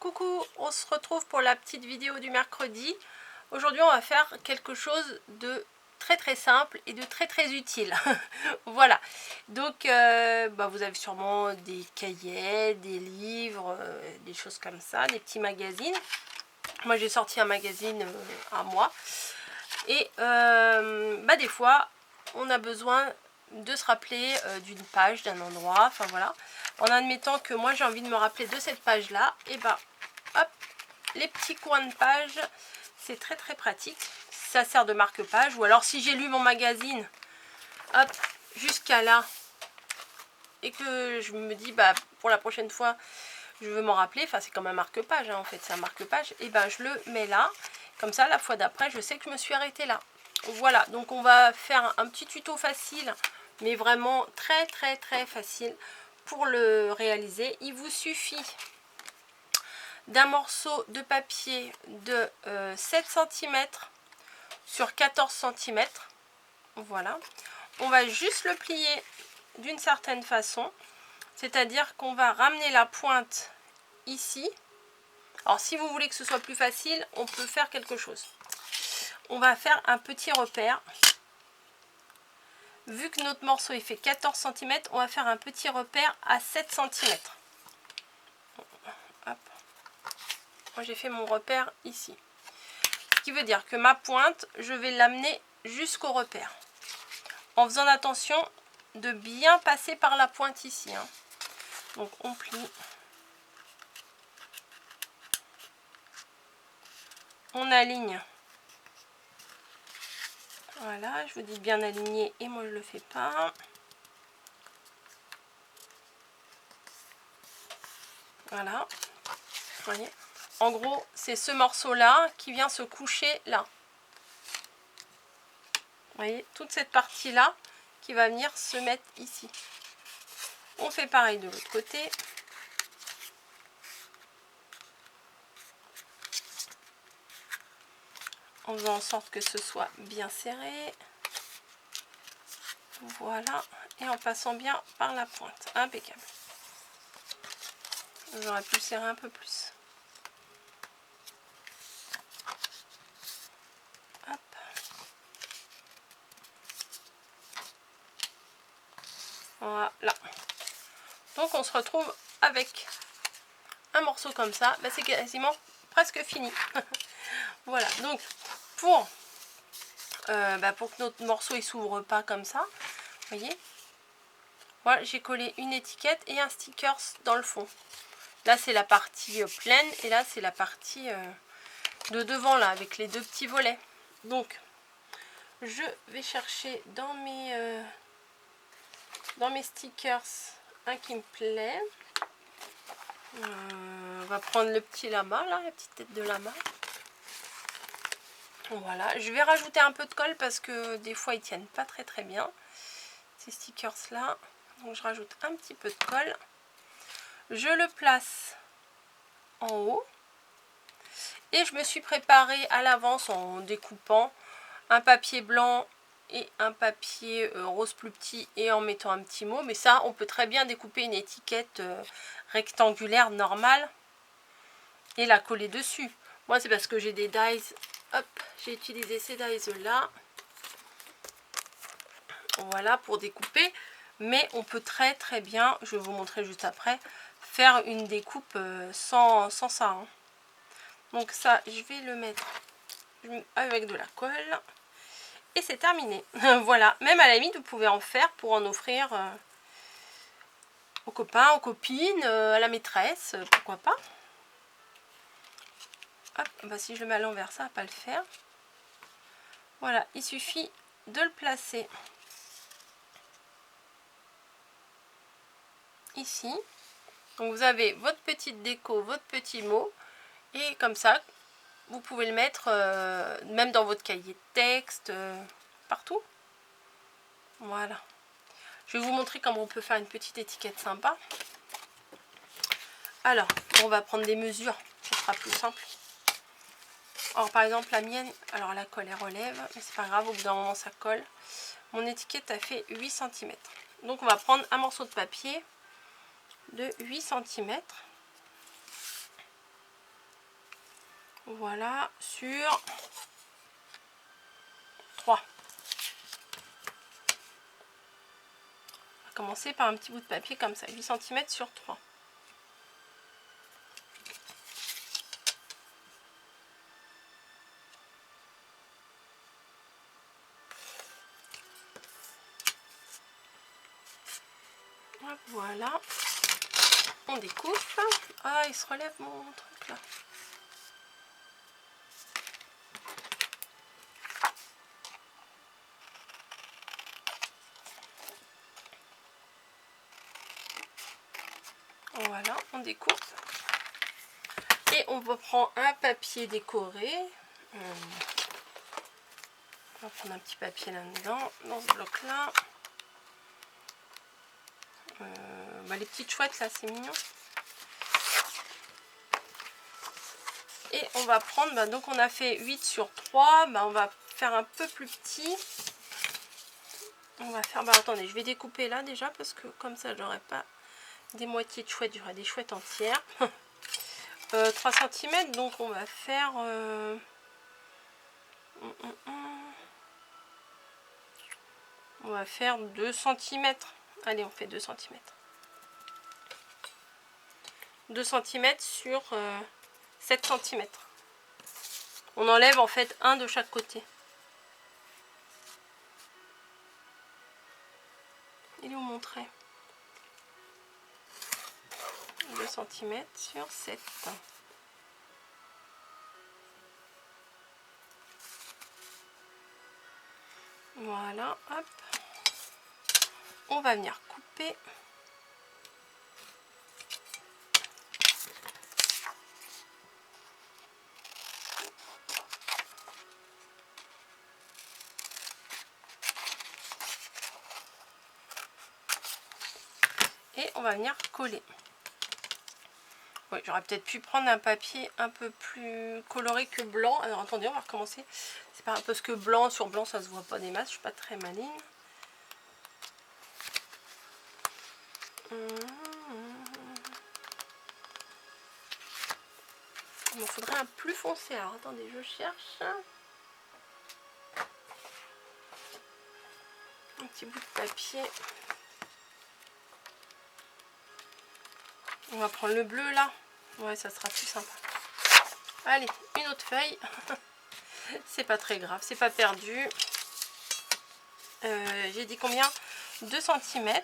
Coucou, on se retrouve pour la petite vidéo du mercredi. Aujourd'hui on va faire quelque chose de très simple et de très utile. Voilà, donc vous avez sûrement des cahiers, des livres, des choses comme ça, des petits magazines. Moi j'ai sorti un magazine à moi. Et des fois on a besoin de se rappeler d'une page, d'un endroit, enfin voilà. En admettant que moi j'ai envie de me rappeler de cette page là, et hop, les petits coins de page, c'est très pratique. Ça sert de marque-page. Ou alors si j'ai lu mon magazine, hop, jusqu'à là, et que je me dis, pour la prochaine fois, je veux m'en rappeler, enfin c'est comme un marque-page, hein, en fait, c'est un marque-page, et je le mets là. Comme ça, la fois d'après, je sais que je me suis arrêtée là. Voilà, donc on va faire un petit tuto facile, mais vraiment très facile pour le réaliser. Il vous suffit d'un morceau de papier de 7 cm sur 14 cm. Voilà. On va juste le plier d'une certaine façon. C'est-à-dire qu'on va ramener la pointe ici. Alors si vous voulez que ce soit plus facile, on peut faire quelque chose. On va faire un petit repère. Vu que notre morceau il fait 14 cm, on va faire un petit repère à 7 cm. Hop. Moi j'ai fait mon repère ici. Ce qui veut dire que ma pointe, je vais l'amener jusqu'au repère. En faisant attention de bien passer par la pointe ici. Hein. Donc on plie. On aligne. Voilà, je vous dis bien aligné et moi je le fais pas. Voilà. Vous voyez. En gros, c'est ce morceau-là qui vient se coucher là. Vous voyez, toute cette partie-là qui va venir se mettre ici. On fait pareil de l'autre côté. En faisant en sorte que ce soit bien serré. Voilà. Et en passant bien par la pointe. Impeccable. J'aurais pu serrer un peu plus. Hop. Voilà. Donc on se retrouve avec un morceau comme ça. C'est quasiment presque fini. Voilà. Donc pour que notre morceau il s'ouvre pas comme ça, vous voyez, voilà, j'ai collé une étiquette et un sticker dans le fond. Là c'est la partie pleine et là c'est la partie de devant là avec les deux petits volets. Donc je vais chercher dans mes stickers un qui me plaît. On va prendre le petit lama là, la petite tête de lama. Voilà, je vais rajouter un peu de colle parce que des fois ils tiennent pas très bien ces stickers là. Donc je rajoute un petit peu de colle. Je le place en haut. Et je me suis préparé à l'avance en découpant un papier blanc et un papier rose plus petit et en mettant un petit mot. Mais ça, on peut très bien découper une étiquette rectangulaire normale et la coller dessus. Moi, c'est parce que j'ai des dies. Hop, j'ai utilisé ces dies là. Voilà, pour découper. Mais on peut très bien, je vais vous montrer juste après, faire une découpe sans ça. Hein. Donc ça, je vais le mettre avec de la colle. Et c'est terminé. Voilà, même à la limite, vous pouvez en faire pour en offrir aux copains, aux copines, à la maîtresse, pourquoi pas. Hop, si je le mets à l'envers, ça va pas le faire. Voilà, il suffit de le placer ici. Donc vous avez votre petite déco, votre petit mot. Et comme ça, vous pouvez le mettre même dans votre cahier de texte, partout. Voilà. Je vais vous montrer comment on peut faire une petite étiquette sympa. Alors, on va prendre des mesures, ce sera plus simple. Alors par exemple la mienne, alors la colle elle relève, mais c'est pas grave, au bout d'un moment ça colle. Mon étiquette a fait 8 cm. Donc on va prendre un morceau de papier de 8 cm. Voilà, sur 3. On va commencer par un petit bout de papier comme ça, 8 cm sur 3. Voilà, on découpe. Ah, il se relève mon truc là. Voilà, on découpe. Et on va prendre un papier décoré. On va prendre un petit papier là-dedans, dans ce bloc-là. Les petites chouettes là, c'est mignon. Et on va prendre, donc on a fait 8 sur 3, on va faire un peu plus petit. On va faire, attendez, je vais découper là déjà, parce que comme ça, j'aurai pas des moitiés de chouettes, j'aurai des chouettes entières. 3 cm, donc on va faire... on va faire 2 cm. Allez, on fait 2 cm. 2 cm sur 7 cm. On enlève en fait un de chaque côté. Il est où mon trait? 2 cm sur 7. Voilà, hop. On va venir couper. Et on va venir coller. Oui, j'aurais peut-être pu prendre un papier un peu plus coloré que blanc. Alors attendez, on va recommencer. C'est pas parce que blanc sur blanc, ça se voit pas des masses. Je suis pas très maligne. Il me faudrait un plus foncé. Alors attendez, je cherche. Un petit bout de papier. On va prendre le bleu là. Ouais, ça sera plus sympa. Allez, une autre feuille. C'est pas très grave, c'est pas perdu. J'ai dit combien? 2 cm.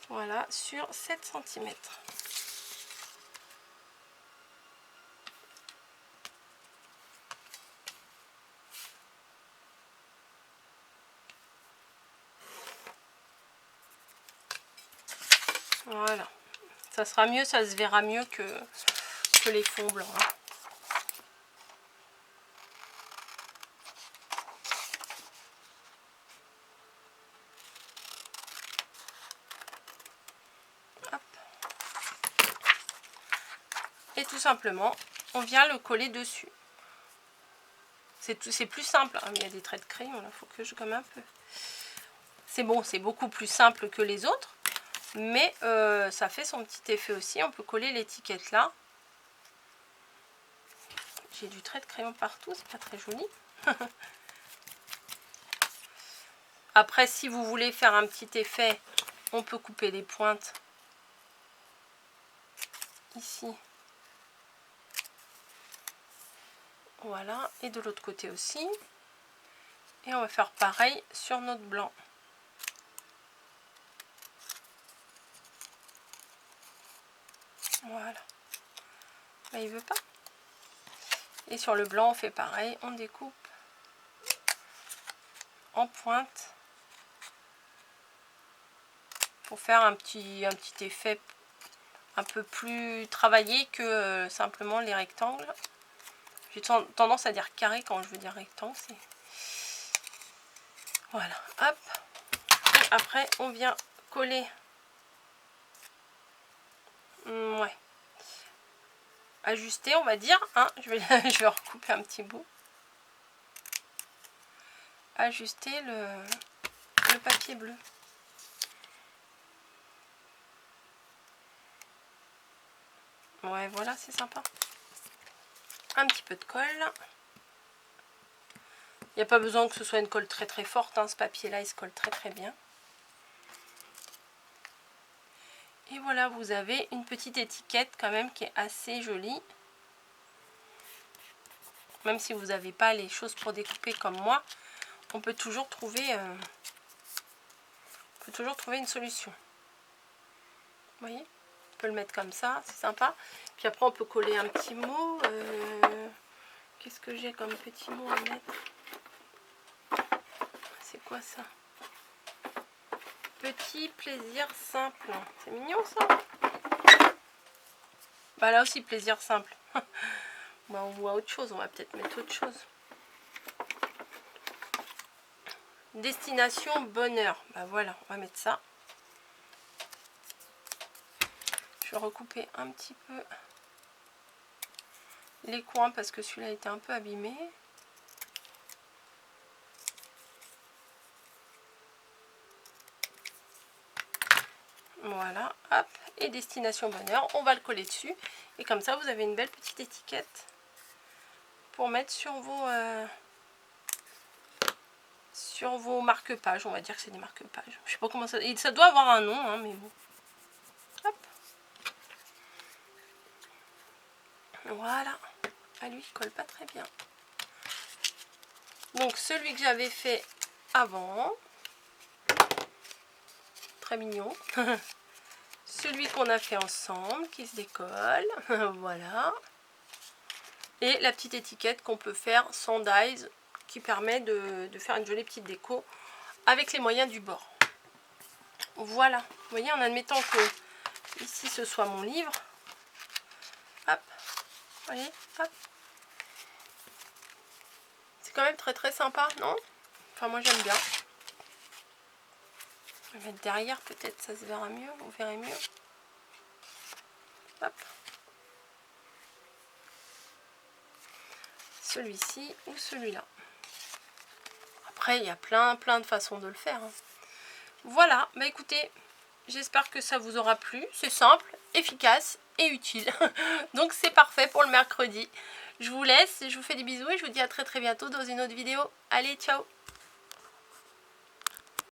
Voilà, sur 7 cm. Voilà. Ça sera mieux, ça se verra mieux que les fonds blancs. Hein. Hop. Et tout simplement, on vient le coller dessus. C'est plus simple, hein, mais il y a des traits de crayon, là, il faut que je gomme un peu. C'est bon, c'est beaucoup plus simple que les autres, mais ça fait son petit effet aussi. On peut coller l'étiquette là. J'ai du trait de crayon partout, c'est pas très joli. Après, si vous voulez faire un petit effet, on peut couper les pointes ici. Voilà, et de l'autre côté aussi. Et on va faire pareil sur notre blanc. Voilà. Là, il veut pas. Et sur le blanc, on fait pareil, on découpe en pointe pour faire un petit effet un peu plus travaillé que simplement les rectangles. J'ai tendance à dire carré quand je veux dire rectangle. Voilà, hop. Et après, on vient coller. Ouais. Ajuster, on va dire. Hein, je vais recouper un petit bout. Ajuster le papier bleu. Ouais, voilà, c'est sympa. Un petit peu de colle. Il n'y a pas besoin que ce soit une colle très très forte, hein. Ce papier-là, il se colle très très bien. Et voilà, vous avez une petite étiquette quand même qui est assez jolie. Même si vous n'avez pas les choses pour découper comme moi, on peut toujours trouver, une solution. Vous voyez, on peut le mettre comme ça, c'est sympa. Puis après, on peut coller un petit mot. Qu'est-ce que j'ai comme petit mot à mettre? C'est quoi ça? Petit plaisir simple. C'est mignon ça. Bah là aussi, plaisir simple. Bah, on voit autre chose, on va peut-être mettre autre chose. Destination bonheur. Bah voilà, on va mettre ça. Je vais recouper un petit peu les coins parce que celui-là était un peu abîmé. Voilà, hop, et destination bonheur, on va le coller dessus. Et comme ça, vous avez une belle petite étiquette pour mettre sur vos marque-pages. On va dire que c'est des marque-pages. Je sais pas comment ça... Et ça doit avoir un nom, hein, mais bon. Hop. Voilà. Ah, lui, il colle pas très bien. Donc, celui que j'avais fait avant. Très mignon. Celui qu'on a fait ensemble, qui se décolle. Voilà. Et la petite étiquette qu'on peut faire sans dies, qui permet de faire une jolie petite déco avec les moyens du bord. Voilà. Vous voyez, en admettant que ici ce soit mon livre. Hop. Vous voyez, hop. C'est quand même très très sympa, non? Enfin, moi j'aime bien. Je vais mettre derrière, peut-être ça se verra mieux, vous verrez mieux. Hop. Celui-ci ou celui-là. Après, il y a plein de façons de le faire. Hein. Voilà, bah écoutez, j'espère que ça vous aura plu. C'est simple, efficace et utile. Donc c'est parfait pour le mercredi. Je vous laisse, je vous fais des bisous et je vous dis à très bientôt dans une autre vidéo. Allez, ciao!